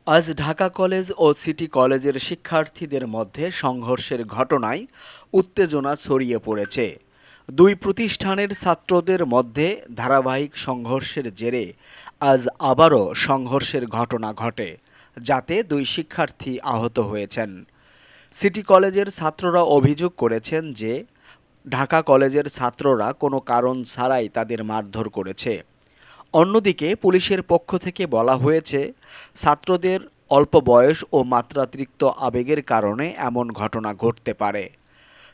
আজ ঢাকা কলেজ ও সিটি কলেজের শিক্ষার্থীদের মধ্যে সংঘর্ষের ঘটনায় উত্তেজনা ছড়িয়ে পড়েছে। দুই প্রতিষ্ঠানের ছাত্রদের মধ্যে ধারাবাহিক সংঘর্ষের জেরে আজ আবারও সংঘর্ষের ঘটনা ঘটে, যাতে দুই শিক্ষার্থী আহত হয়েছেন। সিটি কলেজের ছাত্ররা অভিযোগ করেছেন যে ঢাকা কলেজের ছাত্ররা কোনো কারণ ছাড়াই তাদের মারধর করেছে। অন্যদিকে পুলিশের পক্ষ থেকে বলা হয়েছে, ছাত্রদের অল্প বয়স ও মাত্রাতিরিক্ত আবেগের কারণে এমন ঘটনা ঘটতে পারে।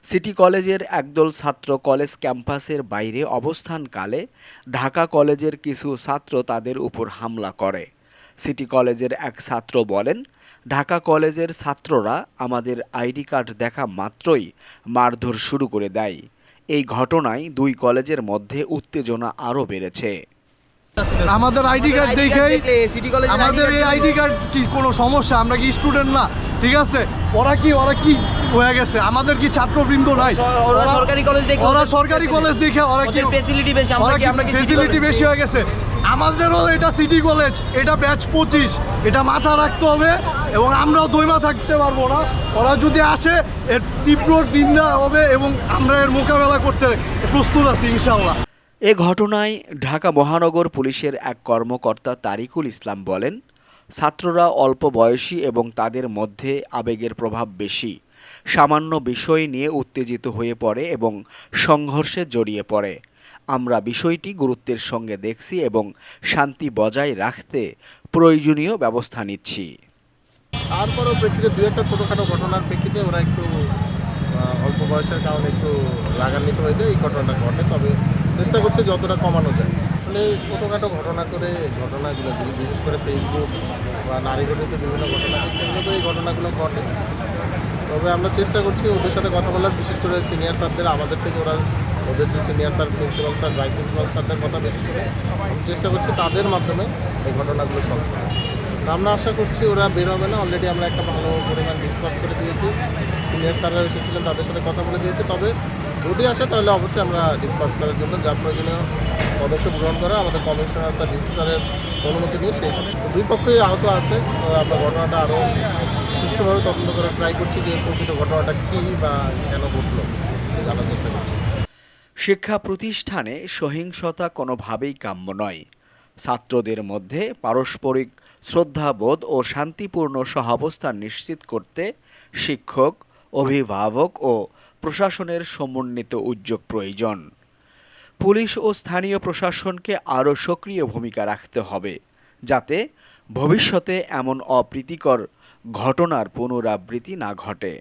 সিটি কলেজের একদল ছাত্র কলেজ ক্যাম্পাসের বাইরে অবস্থানকালে ঢাকা কলেজের কিছু ছাত্র তাদের উপর হামলা করে। সিটি কলেজের এক ছাত্র বলেন, ঢাকা কলেজের ছাত্ররা আমাদের আইডি কার্ড দেখা মাত্রই মারধর শুরু করে দেয়। এই ঘটনায় দুই কলেজের মধ্যে উত্তেজনা আরও বেড়েছে। আমাদের আইডি কার্ড দেখেই আমাদের এই আইডি কার্ড কি কোনো সমস্যা? আমরা কি স্টুডেন্ট না? ঠিক আছে, ওরা কি হয়ে গেছে? আমাদের কি ছাত্রবৃন্দ নাই? ওরা সরকারি কলেজ দেখে ওরা সরকারি কলেজ দেখে ওরা কি ফ্যাসিলিটি বেশি, আমরা কি ফ্যাসিলিটি বেশি হয়ে গেছে? আমাদেরও এটা সিটি কলেজ, এটা ব্যাচ 25, এটা মাথা রাখতে হবে এবং আমরাও দৈমা থাকতে পারবো না। ওরা যদি আসে এর তীব্র নিন্দা হবে এবং আমরা এর মোকাবেলা করতে প্রস্তুত আছি ইনশাআল্লাহ। এ ঘটনায় ঢাকা মহানগর পুলিশের এক কর্মকর্তা তারিকুল ইসলাম বলেন, ছাত্ররা অল্প বয়সী এবং তাদের মধ্যে আবেগের প্রভাব বেশি। সামান্য বিষয় নিয়ে উত্তেজিত হয়ে পড়ে এবং সংঘর্ষে জড়িয়ে পড়ে। আমরা বিষয়টি গুরুত্বের সঙ্গে দেখছি এবং শান্তি বজায় রাখতে প্রয়োজনীয় ব্যবস্থা নিচ্ছি। তারপরেও প্রেক্ষিতে দু একটা ছোটোখাটো ঘটনার প্রেক্ষিতে ওরা একটু অল্প বয়সের কারণে একটু রাগান্বিত হয়ে যায়, এই ঘটনাটা ঘটে। তবে চেষ্টা করছে যতটা কমানো যায়। মানে ছোটোখাটো ঘটনা করে ঘটনাগুলো, বিশেষ করে ফেসবুক বা নারীগঠিত বিভিন্ন ঘটনা, সেগুলো করে এই ঘটনাগুলো ঘটে। তবে আমরা চেষ্টা করছি ওদের সাথে কথা বলার, বিশেষ করে সিনিয়র স্যারদের, আমাদের থেকে ওরা ওদের যে senior sir, principal sir, vice principal স্যারদের কথা বেশি করে আমি চেষ্টা করছি তাদের মাধ্যমে এই ঘটনাগুলো সলভ করা। আমরা আশা করছি ওরা বের হবে না। অলরেডি আমরা একটা ভালো পরিমাণ ডিসকাস করে দিয়েছি, সিনিয়র স্যাররা এসেছিলেন, তাদের সাথে কথা বলে দিয়েছি। তবে যদি আসে তাহলে অবশ্যই আমরা ডিসকাস করার জন্য যা প্রয়োজনীয় পদক্ষেপ গ্রহণ করা, আমাদের কমিশনার স্যার, ডিসি স্যারের অনুমতি নিয়ে সেই দুই পক্ষই আহত আছে। তো আমরা ঘটনাটা আরও সুষ্ঠুভাবে তদন্ত করার ট্রাই করছি যে প্রকৃত ঘটনাটা কী বা কেন ঘটলো জানার চেষ্টা করছি। শিক্ষা প্রতিষ্ঠানে সহিংসতা কোনোভাবেই কাম্য নয়। ছাত্রদের মধ্যে পারস্পরিক শ্রদ্ধাবোধ ও শান্তিপূর্ণ সহাবস্থান নিশ্চিত করতে শিক্ষক, অভিভাবক ও প্রশাসনের সমন্বিত উদ্যোগ প্রয়োজন। পুলিশ ও স্থানীয় প্রশাসনকে আরও সক্রিয় ভূমিকা রাখতে হবে, যাতে ভবিষ্যতে এমন অপ্রীতিকর ঘটনার পুনরাবৃত্তি না ঘটে।